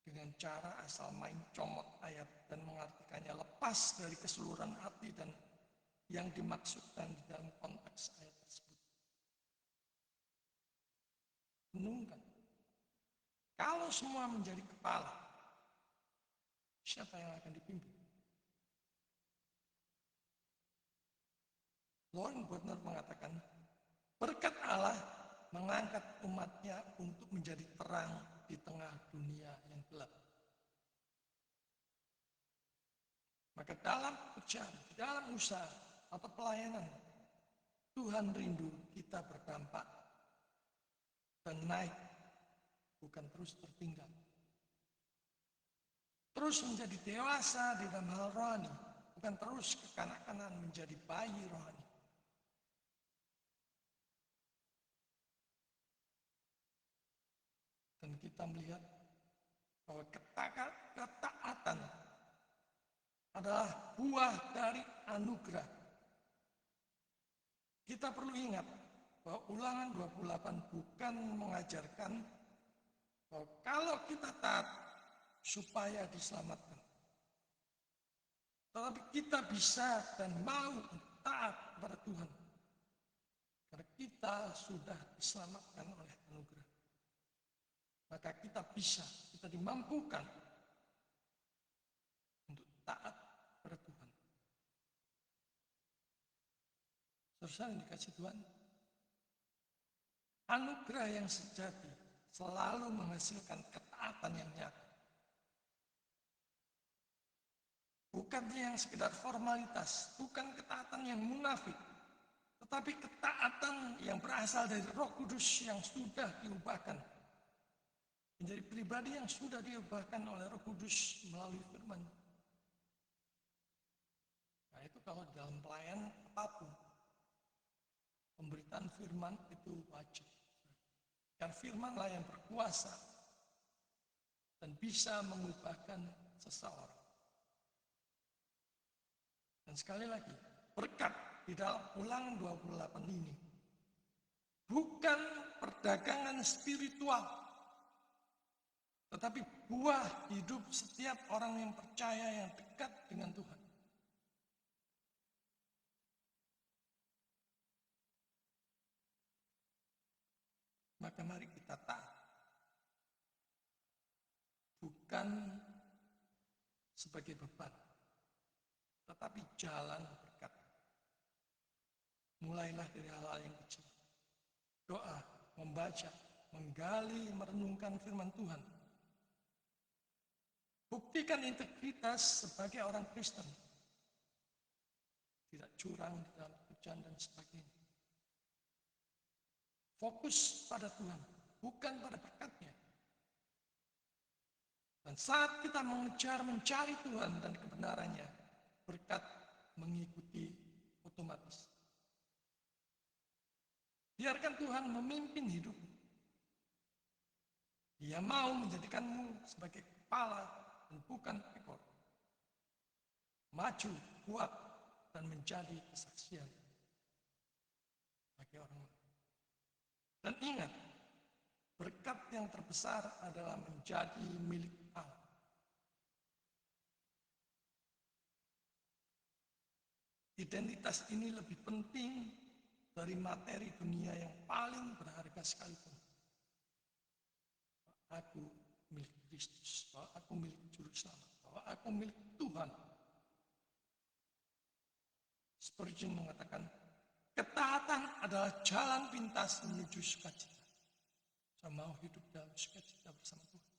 Dengan cara asal main comot ayat dan mengartikannya lepas dari keseluruhan arti dan yang dimaksudkan di dalam konteks ayat tersebut. Renungkan. Kalau semua menjadi kepala, siapa yang akan dipimpin? Warren Buettner mengatakan, berkat Allah mengangkat umatnya untuk menjadi terang di tengah dunia yang gelap. Maka dalam pekerjaan, dalam usaha atau pelayanan, Tuhan rindu kita berdampak dan naik, bukan terus tertinggal. Terus menjadi dewasa di dalam hal rohani, bukan terus kekanak-kanakan menjadi bayi rohani. Dan kita melihat bahwa ketaatan adalah buah dari anugerah. Kita perlu ingat bahwa Ulangan 28 bukan mengajarkan bahwa kalau kita taat supaya diselamatkan. Tetapi kita bisa dan mau taat kepada Tuhan. Karena kita sudah diselamatkan oleh anugerah. Maka kita bisa, kita dimampukan untuk taat kepada Tuhan. Saudara yang dikasih Tuhan, anugerah yang sejati selalu menghasilkan ketaatan yang nyata. Bukan yang sekedar formalitas, bukan ketaatan yang munafik, tetapi ketaatan yang berasal dari Roh Kudus yang sudah diubahkan. Menjadi pribadi yang sudah diubahkan oleh Roh Kudus melalui firman. Nah itu kalau dalam pelayanan apapun, pemberitaan firman itu wajib. Karena firmanlah yang berkuasa dan bisa mengubahkan seseorang. Dan sekali lagi, berkat di dalam Ulangan 28 ini bukan perdagangan spiritual, tetapi buah hidup setiap orang yang percaya yang dekat dengan Tuhan. Maka mari kita taat. Bukan sebagai beban, tetapi jalan berkat. Mulailah dari hal-hal yang kecil. Doa, membaca, menggali, merenungkan firman Tuhan. Buktikan integritas sebagai orang Kristen. Tidak curang di dalam pekerjaan dan sebagainya. Fokus pada Tuhan, bukan pada berkatnya. Dan saat kita mengejar, mencari Tuhan dan kebenarannya, berkat mengikuti otomatis. Biarkan Tuhan memimpin hidupmu. Dia mau menjadikanmu sebagai kepala dan bukan ekor. Maju, kuat, dan menjadi kesaksian bagi orang lain. Dan ingat, berkat yang terbesar adalah menjadi milik Allah. Identitas ini lebih penting dari materi dunia yang paling berharga sekalipun. Aku milik Kristus, bahwa aku milik Juru Selamat, bahwa aku milik Tuhan. Spurgeon mengatakan, ketaatan adalah jalan pintas menuju sukacita. Saya mau hidup dalam sukacita bersama Tuhan.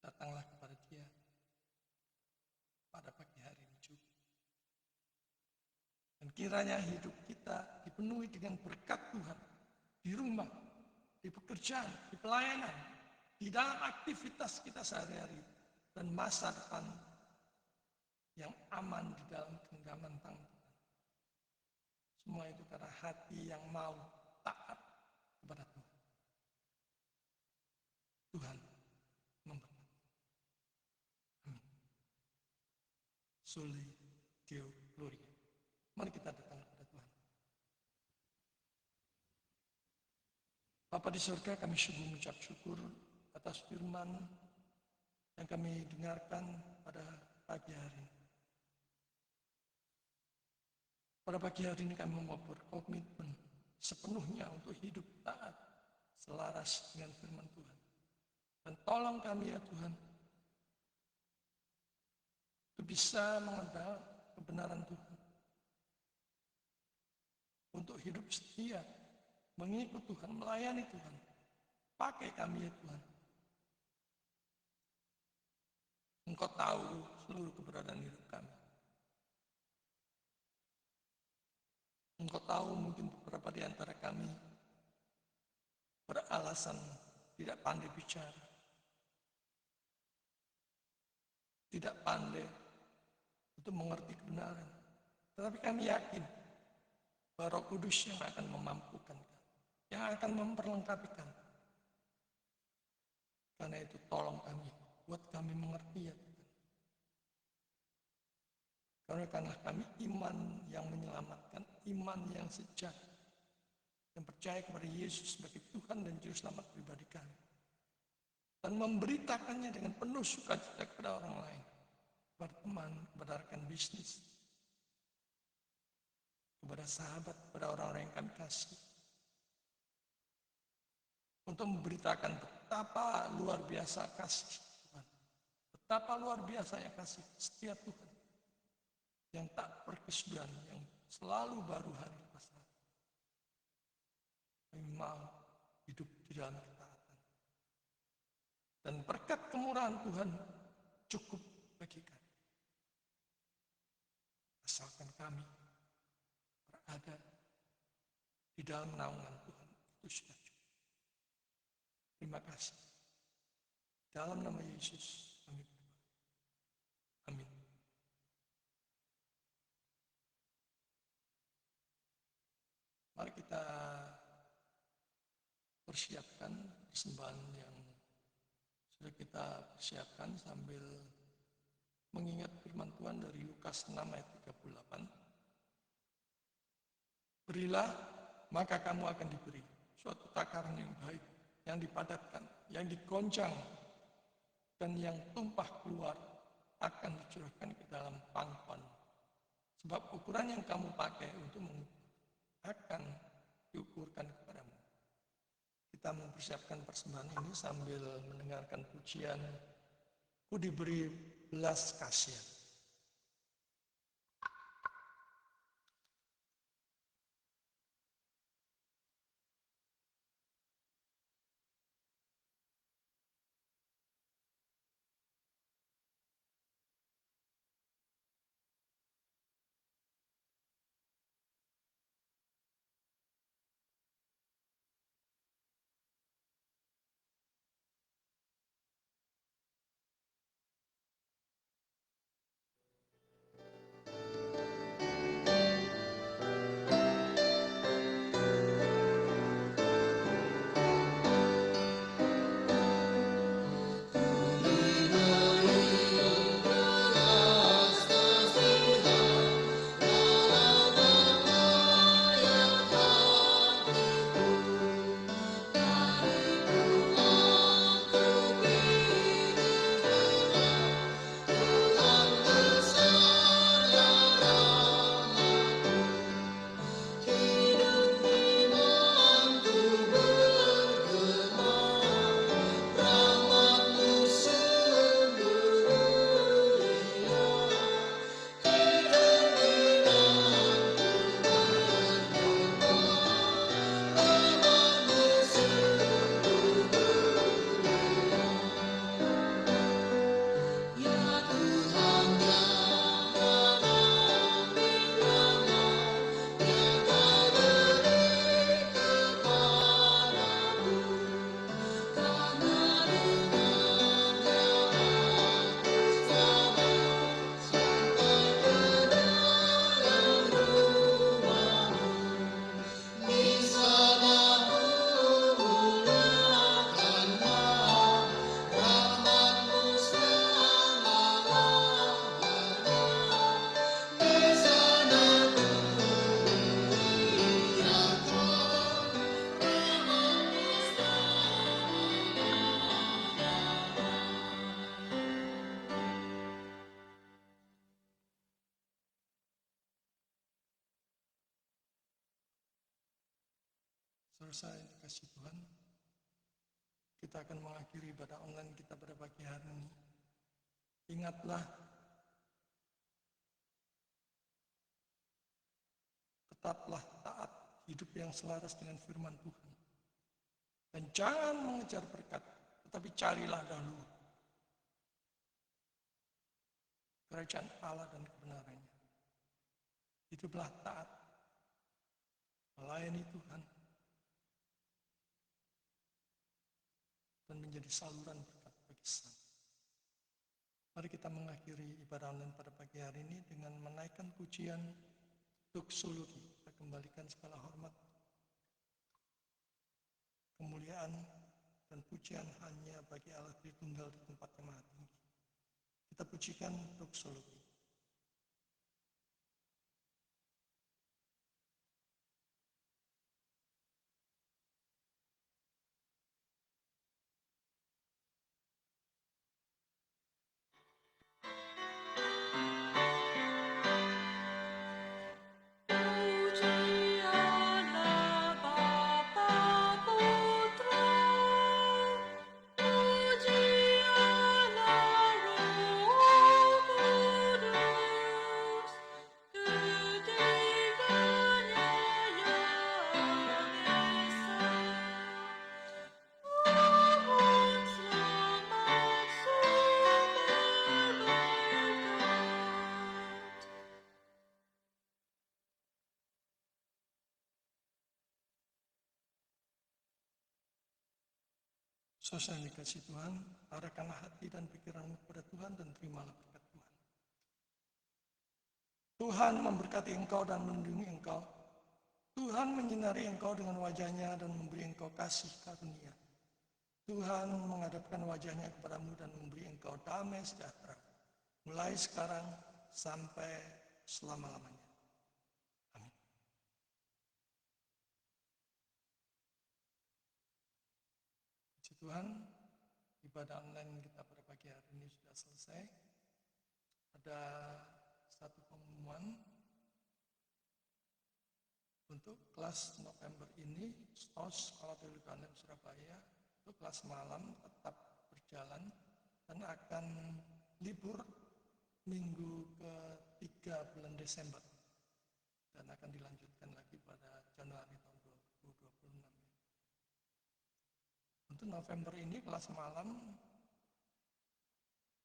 Datanglah kepada Dia pada pagi hari ini juga. Dan kiranya hidup kita dipenuhi dengan berkat Tuhan. Di rumah, di pekerjaan, di pelayanan, di dalam aktivitas kita sehari-hari. Dan masa depan yang aman di dalam genggaman tangan Tuhan. Semua itu karena hati yang mau taat kepada Tuhan. Tuhan memberkati. Amin. Soli Deo Gloria. Mari kita datang kepada Tuhan. Bapa di surga, kami sungguh mengucap syukur atas firman yang kami dengarkan pada pagi hari ini. Pada pagi hari ini kami mau berkomitmen sepenuhnya untuk hidup taat, selaras dengan firman Tuhan. Dan tolong kami ya Tuhan, untuk bisa mengenal kebenaran Tuhan. Untuk hidup setia, mengikut Tuhan, melayani Tuhan. Pakai kami ya Tuhan. Engkau tahu seluruh keberadaan hidup kami. Engkau tahu mungkin beberapa di antara kami beralasan tidak pandai bicara. Tidak pandai untuk mengerti kebenaran. Tetapi kami yakin bahwa Roh Kudus yang akan memampukan kami, yang akan memperlengkapi kami. Karena itu tolong kami, buat kami mengerti ya Tuhan. Karena kami iman yang menyelamatkan, iman yang sejati, yang percaya kepada Yesus sebagai Tuhan dan Juru Selamat pribadi kami. Dan memberitakannya dengan penuh sukacita kepada orang lain, kepada teman, kepada rekan bisnis, kepada sahabat, kepada orang-orang yang kami kasih. Untuk memberitakan betapa luar biasa kasih Tuhan. Betapa luar biasanya kasih setia Tuhan. Yang tak berkesudahan, yang selalu baru hari lepas hari. Kami mau hidup di dalam ketaatan. Dan berkat kemurahan Tuhan cukup bagi kami. Asalkan kami berada di dalam naungan Tuhan, itu sudah cukup. Terima kasih. Dalam nama Yesus kami berdoa. Amin. Mari kita persiapkan persembahan yang sudah kita persiapkan sambil mengingat firman Tuhan dari Lukas 6 ayat 38. Berilah, maka kamu akan diberi suatu takaran yang baik, yang dipadatkan, yang digoncang, dan yang tumpah keluar akan dicurahkan ke dalam pangkuan. Sebab ukuran yang kamu pakai untuk mengukur akan diukurkan kepadamu. Kita mempersiapkan persembahan ini sambil mendengarkan pujian Ku diberi belas kasihan. Saudara yang dikasihi Tuhan, kita akan mengakhiri ibadah online kita pada pagi hari ini. Ingatlah, tetaplah taat, hidup yang selaras dengan firman Tuhan. Dan jangan mengejar berkat, tetapi carilah dahulu kerajaan Allah dan kebenarannya. Hiduplah taat, melayani Tuhan, dan menjadi saluran berkat bagi sesama. Mari kita mengakhiri ibadah online pada pagi hari ini dengan menaikkan pujian doksologi. Kita kembalikan segala hormat, kemuliaan, dan pujian hanya bagi Allah Tritunggal di tempat yang maha tinggi. Kita pujikan doksologi. Saudara yang dikasihi Tuhan, arahkanlah hati dan pikiranmu kepada Tuhan dan terimalah berkat Tuhan. Tuhan memberkati engkau dan melindungi engkau. Tuhan menyinari engkau dengan wajahnya dan memberi engkau kasih karunia. Tuhan menghadapkan wajahnya kepadamu dan memberi engkau damai sejahtera. Mulai sekarang sampai selama-lamanya. Amin. Puji Tuhan, ibadah online kita pada pagi hari ini sudah selesai. Ada satu pengumuman untuk kelas November ini, STOS Sekolah Teologi Online Surabaya, itu kelas malam tetap berjalan dan akan libur minggu ke-3 bulan Desember dan akan dilanjutkan lagi pada Januari tahun 2026. Untuk November ini kelas malam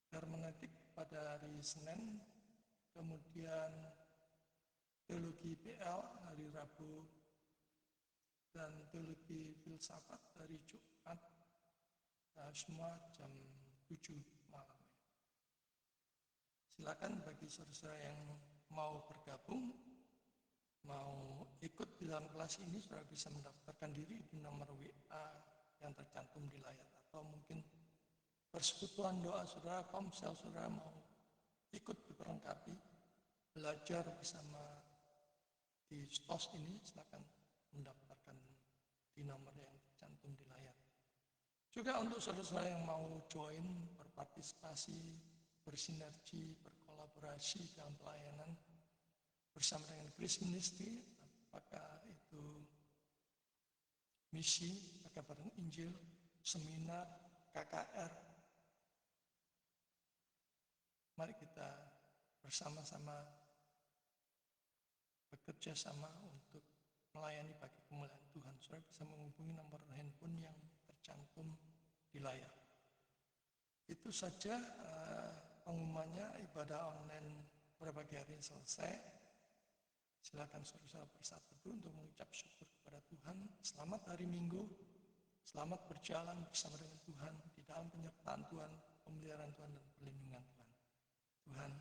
hermeneutik pada hari Senin, kemudian teologi PL hari Rabu, dan teologi filsafat hari Jumat, semua jam 7 malam. Silakan bagi saudara yang mau bergabung, mau ikut di dalam kelas ini, saudara bisa mendaftarkan diri di nomor WA yang tercantum di layar, atau mungkin persekutuan doa saudara, komsel saudara mau ikut diperlengkapi, belajar bersama di STOS ini, silakan mendaftarkan di nomor yang tercantum di layar. Juga untuk saudara-saudara yang mau join, berpartisipasi, bersinergi, berkolaborasi dalam pelayanan bersama dengan Grace Ministry, apakah itu misi, pekabaran Injil, seminar, KKR. Mari kita bersama-sama bekerja sama untuk melayani bagi kemuliaan Tuhan. Saudara bisa menghubungi nomor handphone yang tercantum di layar. Itu saja pengumumannya. Ibadah online pada pagi hari ini selesai. Silakan saudara bersatu untuk mengucap syukur kepada Tuhan. Selamat hari Minggu, selamat berjalan bersama dengan Tuhan di dalam penyertaan Tuhan, pemeliharaan Tuhan, dan perlindungan Tuhan. Tuhan